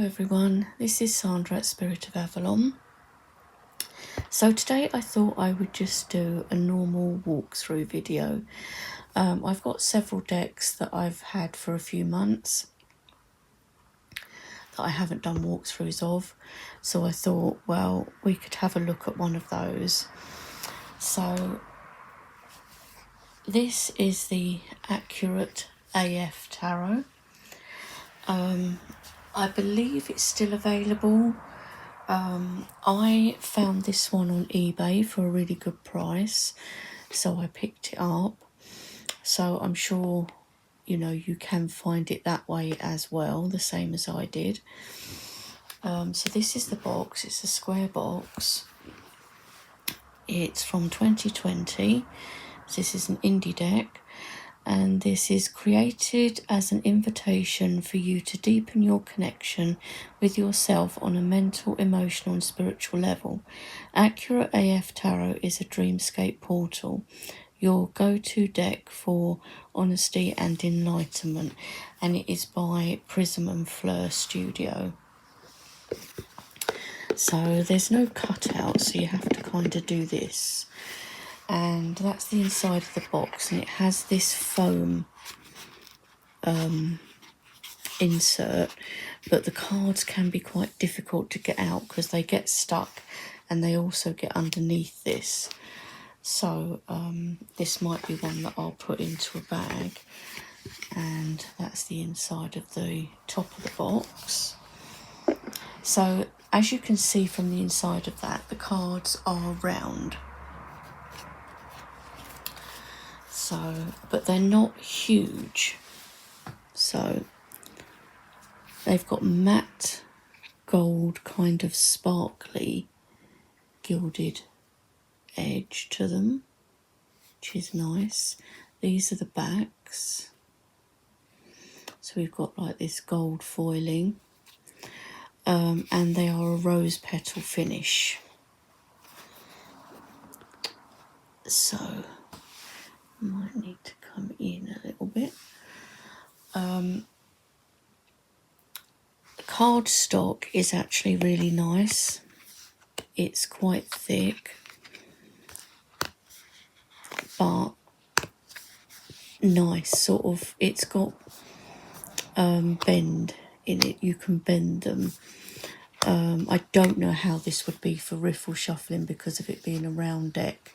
everyone, this is Sandra at Spirit of Avalon. So today I thought I would just do a normal walkthrough video. I've got several decks that I've had for a few months that I haven't done walkthroughs of, so I thought, well, we could have a look at one of those. So this is the Accurate AF Tarot. I believe it's still available. I found this one on eBay for a really good price, so I picked it up. So I'm sure, you can find it that way as well, the same as I did. So this is the box. It's a square box. It's from 2020. This is an indie deck. And this is created as an invitation for you to deepen your connection with yourself on a mental, emotional and spiritual level. Accurate AF Tarot is a dreamscape portal, your go-to deck for honesty and enlightenment, and it is by Prism and Fleur Studio. So there's no cutout, so you have to kind of do this. And that's the inside of the box, and it has this foam insert, but the cards can be quite difficult to get out because they get stuck and they also get underneath this. So this might be one that I'll put into a bag, and that's the inside of the top of the box. So as you can see from the inside of that, the cards are round. So, but they're not huge. So they've got matte gold, kind of sparkly gilded edge to them, which is nice. These are the backs. So we've got like this gold foiling, and they are a rose petal finish. So might need to come in a little bit. The cardstock is actually really nice. It's quite thick, but nice, sort of. It's got bend in it. You can bend them. I don't know how this would be for riffle shuffling because of it being a round deck.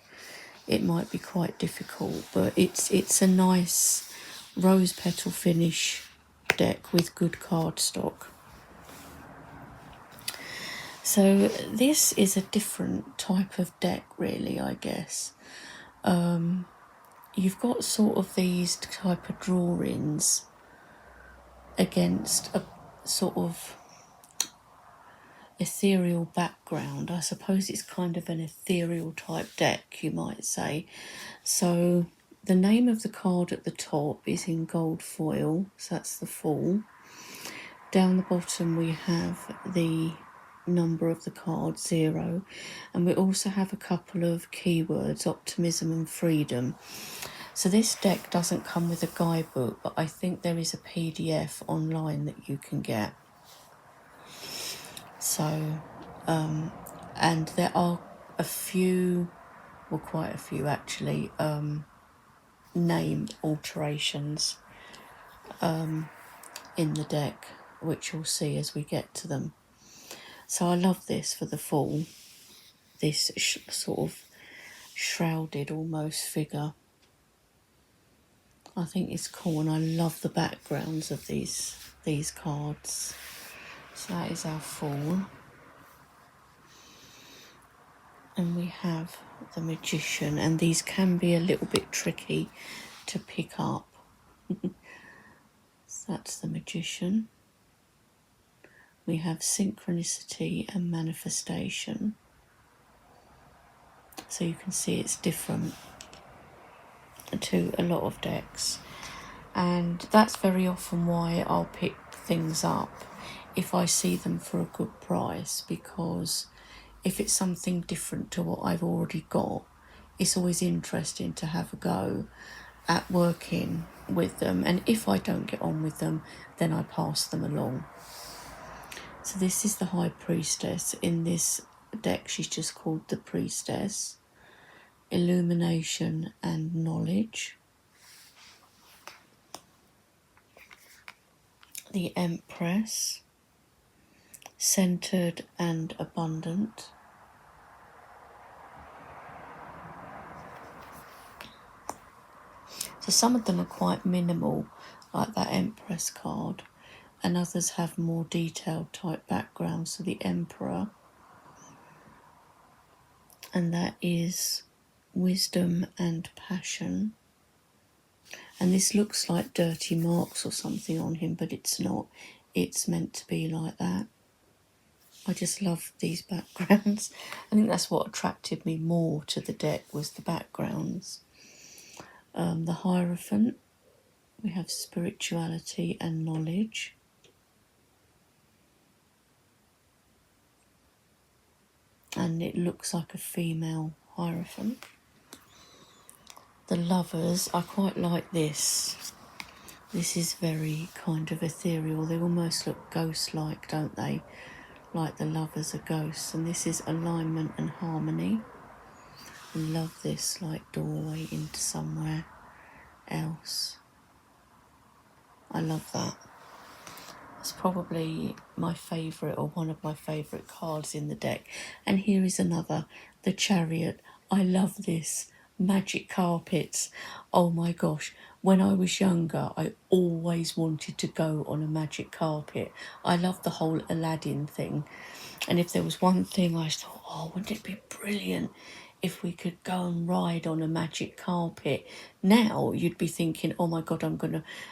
It might be quite difficult, but it's a nice rose petal finish deck with good cardstock. So this is a different type of deck, really, I guess. You've got sort of these type of drawings against a sort of ethereal background. I suppose it's kind of an ethereal type deck, you might say. So the name of the card at the top is in gold foil, so that's the Fool. Down the bottom we have the number of the card, 0, and we also have a couple of keywords, optimism and freedom. So this deck doesn't come with a guidebook, but I think there is a PDF online that you can get. So, and there are a few, well, quite a few actually, name alterations in the deck, which you'll see as we get to them. So I love this for the Fool, this sort of shrouded almost figure. I think it's cool, and I love the backgrounds of these cards. So that is our Fool. And we have the Magician, and these can be a little bit tricky to pick up. So that's the Magician. We have Synchronicity and Manifestation. So you can see it's different to a lot of decks. And that's very often why I'll pick things up if I see them for a good price, because if it's something different to what I've already got, it's always interesting to have a go at working with them. And if I don't get on with them, then I pass them along. So this is the High Priestess. In this deck, she's just called the Priestess. Illumination and knowledge. The Empress. Centered and abundant. So some of them are quite minimal, like that Empress card, and others have more detailed type backgrounds. So the Emperor, and that is wisdom and passion. And this looks like dirty marks or something on him, but it's not. It's meant to be like that. I just love these backgrounds. I think that's what attracted me more to the deck, was the backgrounds. The Hierophant, we have spirituality and knowledge. And it looks like a female Hierophant. The Lovers, I quite like this. This is very kind of ethereal. They almost look ghost-like, don't they? Like the Lovers are ghosts. And this is alignment and harmony. I love this, like doorway into somewhere else. I love that. It's probably my favourite, or one of my favourite cards in the deck. And here is another, the Chariot. I love this. Magic carpets. Oh my gosh. When I was younger, I always wanted to go on a magic carpet. I love the whole Aladdin thing. And if there was one thing I thought, oh, wouldn't it be brilliant if we could go and ride on a magic carpet? Now you'd be thinking, oh my God,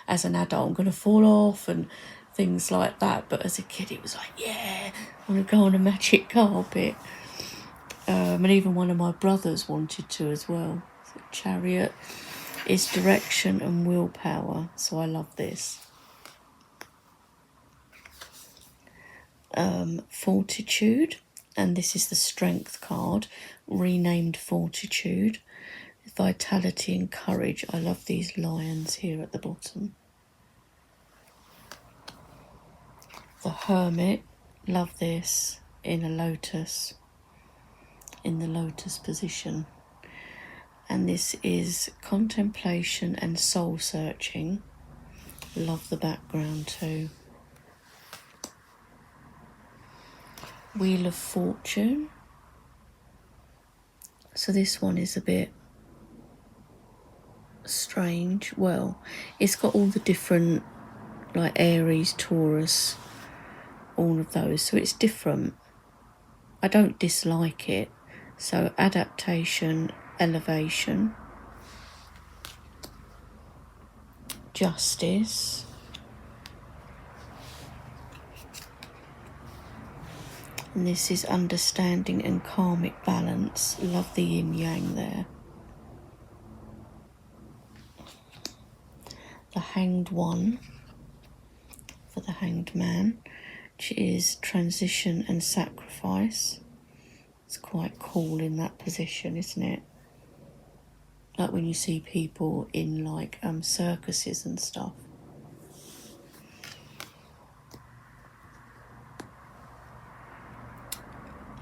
as an adult, I'm going to fall off and things like that. But as a kid, it was like, yeah, I want to go on a magic carpet. And even one of my brothers wanted to as well. So Chariot is direction and willpower. So I love this. Fortitude, and this is the Strength card, renamed Fortitude. Vitality and courage. I love these lions here at the bottom. The Hermit, love this, in a lotus, in the lotus position. And this is contemplation and soul searching. Love the background too. Wheel of Fortune. So this one is a bit strange. Well, it's got all the different, like Aries, Taurus, all of those. So it's different. I don't dislike it. So adaptation, elevation, justice, and this is understanding and karmic balance. Love the yin yang there. The Hanged One for the Hanged Man, which is transition and sacrifice. It's quite cool in that position, isn't it? Like when you see people in like circuses and stuff.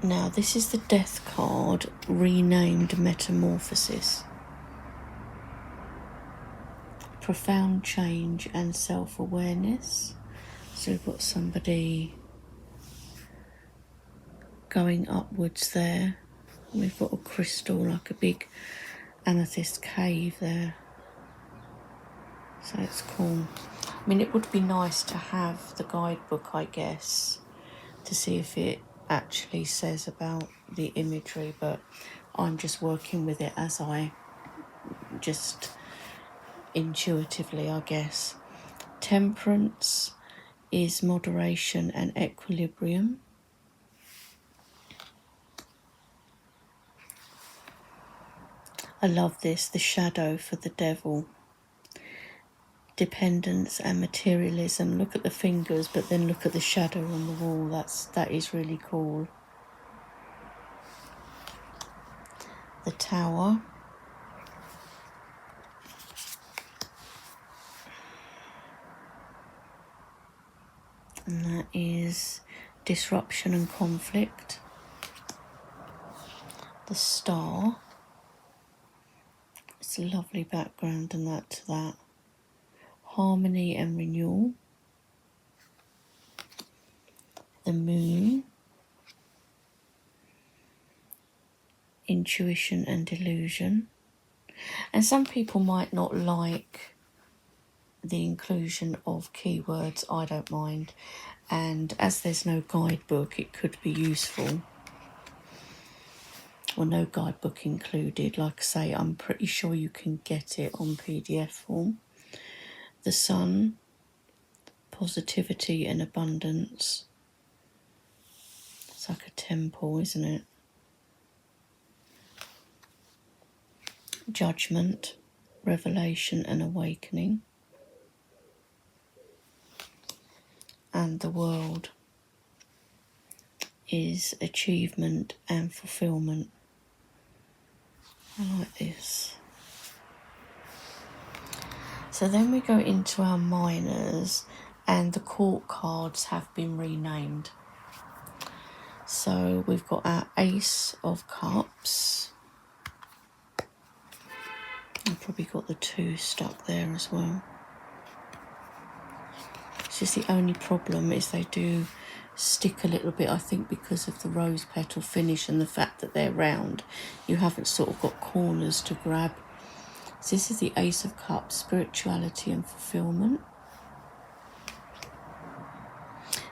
Now this is the Death card, renamed Metamorphosis. Profound change and self-awareness. So we've got somebody going upwards there. We've got a crystal, like a big amethyst cave there. So it's cool. I mean, it would be nice to have the guidebook, I guess, to see if it actually says about the imagery, but I'm just working with it as I just intuitively, I guess. Temperance is moderation and equilibrium. I love this, the Shadow for the Devil. Dependence and materialism. Look at the fingers, but then look at the shadow on the wall. That is really cool. The Tower. And that is disruption and conflict. The Star. It's a lovely background and that to that. Harmony and renewal. The Moon. Intuition and illusion. And some people might not like the inclusion of keywords. I don't mind. And as there's no guidebook, it could be useful. Well, no guidebook included. Like I say, I'm pretty sure you can get it on PDF form. The Sun, positivity and abundance. It's like a temple, isn't it? Judgment, revelation and awakening. And the World is achievement and fulfillment. I like this. So then we go into our minors, and the court cards have been renamed. So we've got our Ace of Cups. I've probably got the 2 stuck there as well. It's just the only problem is they do stick a little bit, I think, because of the rose petal finish and the fact that they're round. You haven't sort of got corners to grab. So this is the Ace of Cups, spirituality and fulfillment.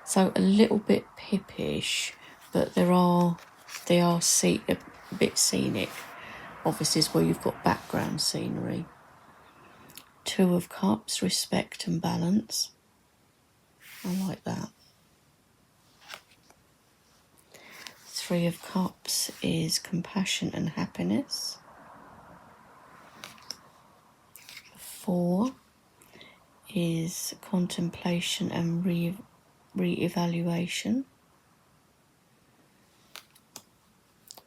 So a little bit pippish, but they are a bit scenic. Obviously, is where you've got background scenery. 2 of Cups, respect and balance. I like that. 3 of Cups is compassion and happiness. 4 is contemplation and re-evaluation.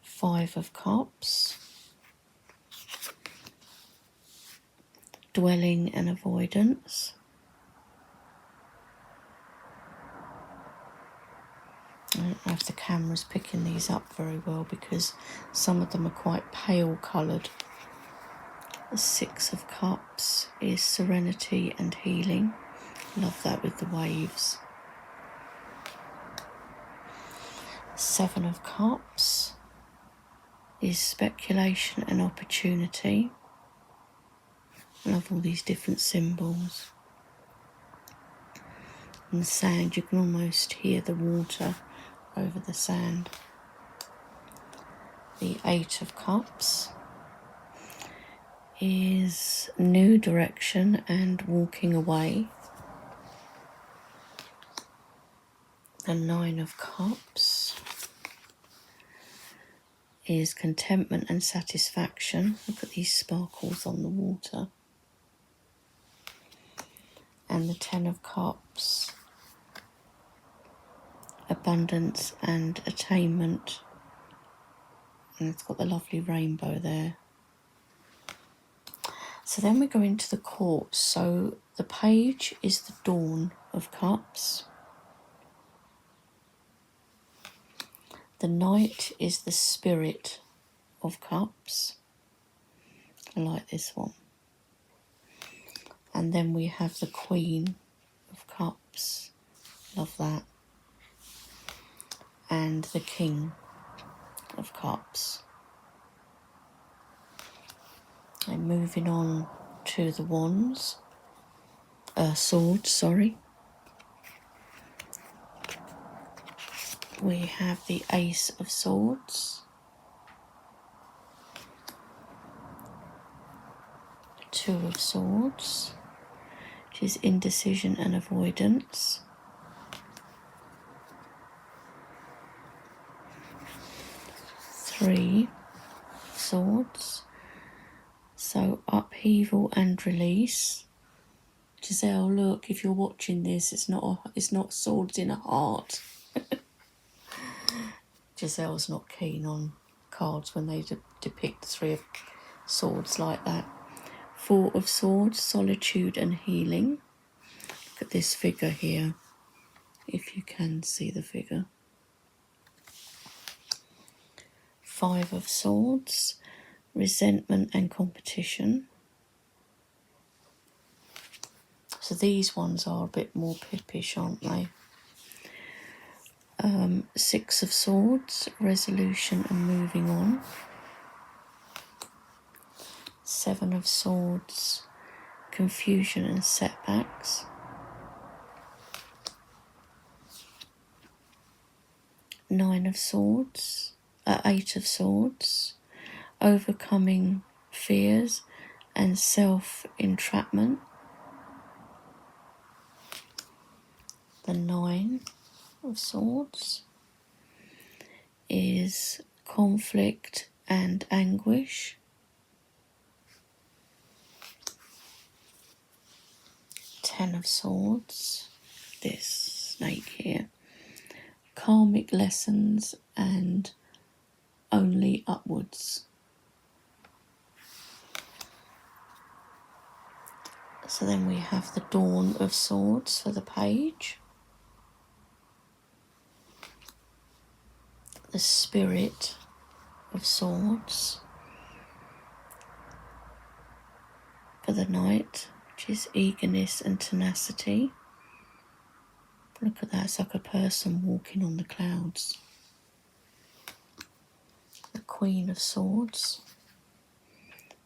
5 of Cups, dwelling and avoidance. I don't know if the camera's picking these up very well because some of them are quite pale coloured. The 6 of Cups is serenity and healing. Love that with the waves. 7 of Cups is speculation and opportunity. I love all these different symbols. And the sand, you can almost hear the water over the sand. The 8 of Cups is new direction and walking away. The 9 of Cups is contentment and satisfaction. Look at these sparkles on the water. And the 10 of Cups, abundance and attainment. And it's got the lovely rainbow there. So then we go into the courts. So the page is the Dawn of Cups. The Knight is the Spirit of Cups. I like this one. And then we have the Queen of Cups. Love that. And the King of Cups. And moving on to the wands. Swords, sorry. We have the Ace of Swords. 2 of Swords, which is indecision and avoidance. 3 of Swords, so upheaval and release. Giselle, look, if you're watching this, it's not swords in a heart. Giselle's not keen on cards when they depict 3 of Swords like that. 4 of Swords, solitude and healing. Look at this figure here, if you can see the figure. Five of Swords, resentment and competition. So these ones are a bit more pippish, aren't they? Six of Swords, resolution and moving on. Seven of Swords, confusion and setbacks. Nine of Swords, Eight of Swords, overcoming fears and self-entrapment. The Nine of Swords is conflict and anguish. Ten of Swords, this snake here, karmic lessons and only upwards. So then we have the Dawn of Swords for the page. The Spirit of Swords for the Knight, which is eagerness and tenacity. Look at that, it's like a person walking on the clouds. The Queen of Swords,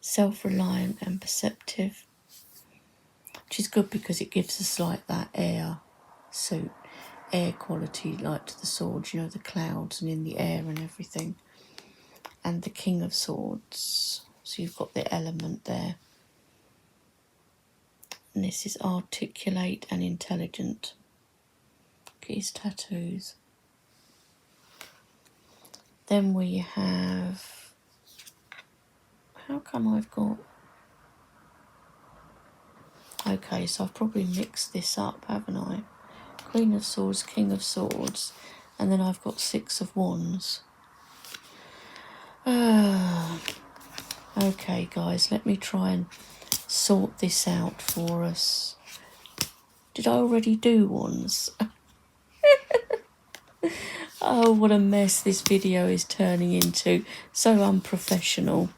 self-reliant and perceptive, which is good because it gives us like that air quality, like to the swords, you know, the clouds and in the air and everything. And the King of Swords, so you've got the element there. And this is articulate and intelligent. Look at his tattoos. Then we have, how come I've got, okay, so I've probably mixed this up, haven't I? Queen of Swords, King of Swords, and then I've got Six of Wands. Okay, guys, let me try and sort this out for us. Did I already do Wands? Oh, what a mess this video is turning into. So unprofessional.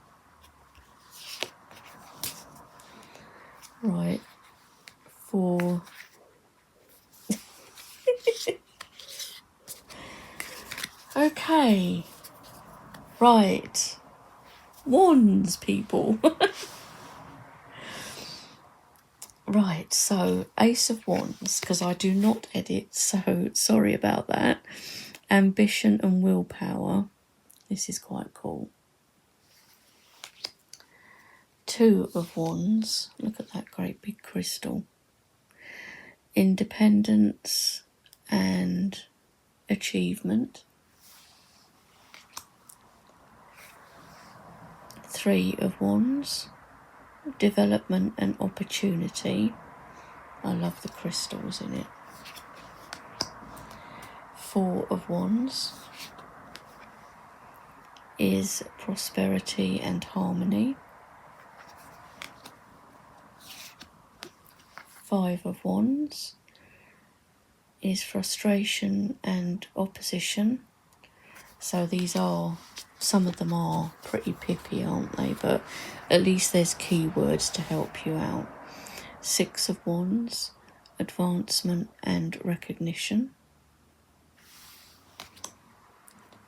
Right. 4. Okay. Right. Wands, people. Right, so Ace of Wands, because I do not edit, so sorry about that. Ambition and willpower. This is quite cool. Two of Wands. Look at that great big crystal. Independence and achievement. Three of Wands. Development and opportunity. I love the crystals in it. Four of Wands is prosperity and harmony. Five of Wands is frustration and opposition. So these are, some of them are pretty pippy, aren't they? But at least there's keywords to help you out. Six of Wands, advancement and recognition.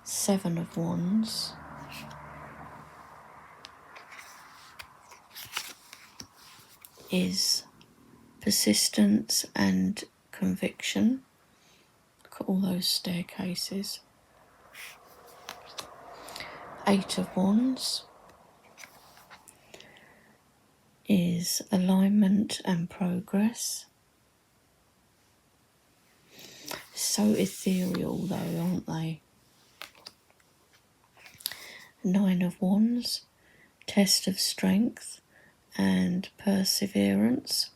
Seven of Wands is persistence and conviction. Look at all those staircases. Eight of Wands is alignment and progress. So ethereal though, aren't they? Nine of Wands, test of strength and perseverance.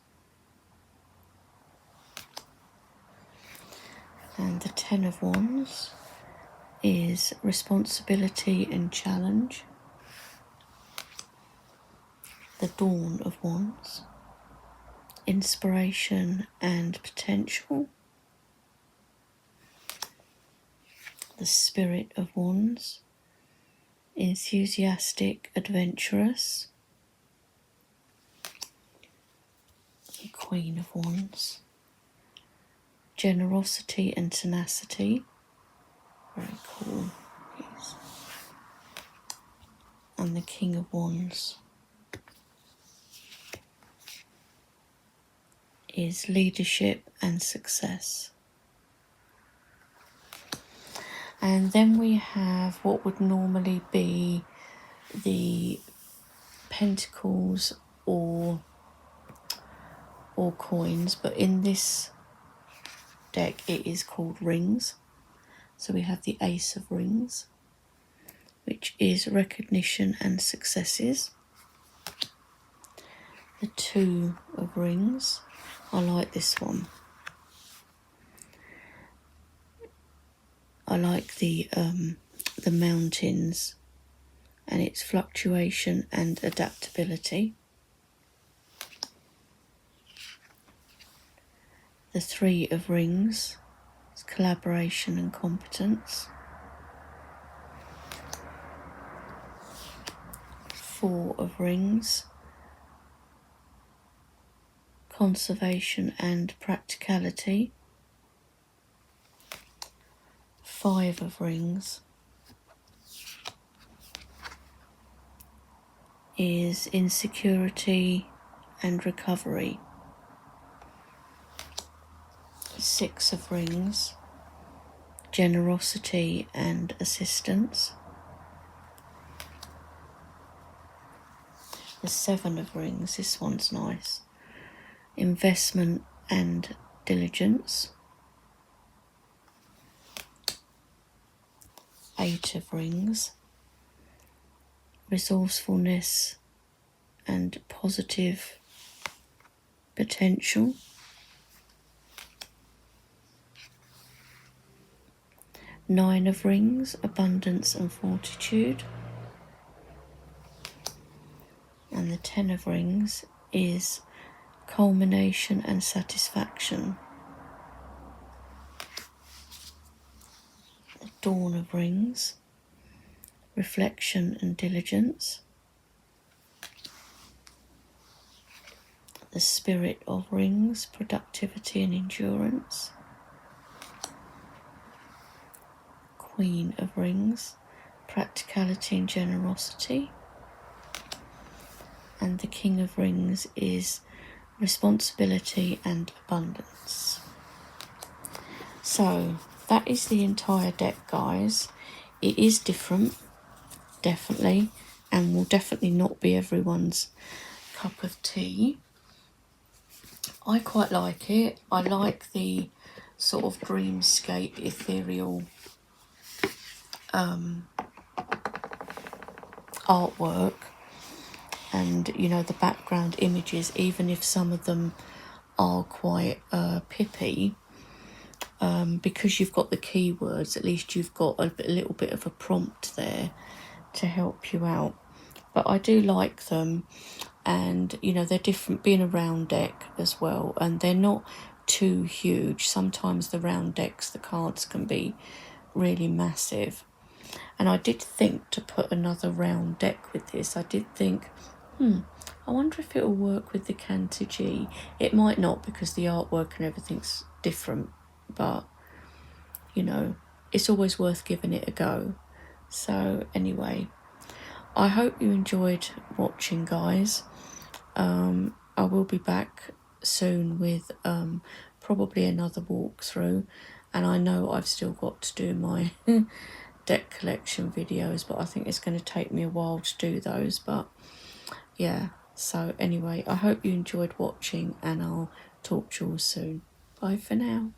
And the Ten of Wands is responsibility and challenge. The Dawn of Wands, inspiration and potential. The Spirit of Wands enthusiastic, adventurous. The Queen of Wands, generosity and tenacity. Very cool. Yes. And the King of Wands is leadership and success. And then we have what would normally be the pentacles or coins, but in this deck it is called rings. So we have the Ace of Rings, which is recognition and successes. The Two of Rings, I like this one. I like the mountains and its fluctuation and adaptability. The Three of Rings, it's collaboration and competence. Four of Rings, conservation and practicality. Five of Rings is insecurity and recovery. Six of Rings, generosity and assistance. The Seven of Rings, this one's nice. Investment and diligence. Eight of Rings, resourcefulness and positive potential. Nine of Rings, abundance and fortitude. And the Ten of Rings is culmination and satisfaction. The Dawn of Rings, reflection and diligence. The Spirit of Rings, productivity and endurance. Queen of Rings, practicality and generosity. And the King of Rings is responsibility and abundance. So that is the entire deck, guys. It is different, definitely, and will definitely not be everyone's cup of tea. I quite like it. I like the sort of dreamscape, ethereal artwork, and you know, the background images, even if some of them are quite pippy, because you've got the keywords, at least you've got a little bit of a prompt there to help you out. But I do like them, and you know, they're different, being a round deck as well, and they're not too huge. Sometimes the round decks, the cards can be really massive, and I did think to put another round deck with this. I did think, I wonder if it'll work with the Canter G. It might not, because the artwork and everything's different, but you know, it's always worth giving it a go. So anyway, I hope you enjoyed watching, guys. I will be back soon with probably another walkthrough, and I know I've still got to do my deck collection videos, but I think it's going to take me a while to do those. But yeah, so anyway, I hope you enjoyed watching, and I'll talk to you all soon. Bye for now.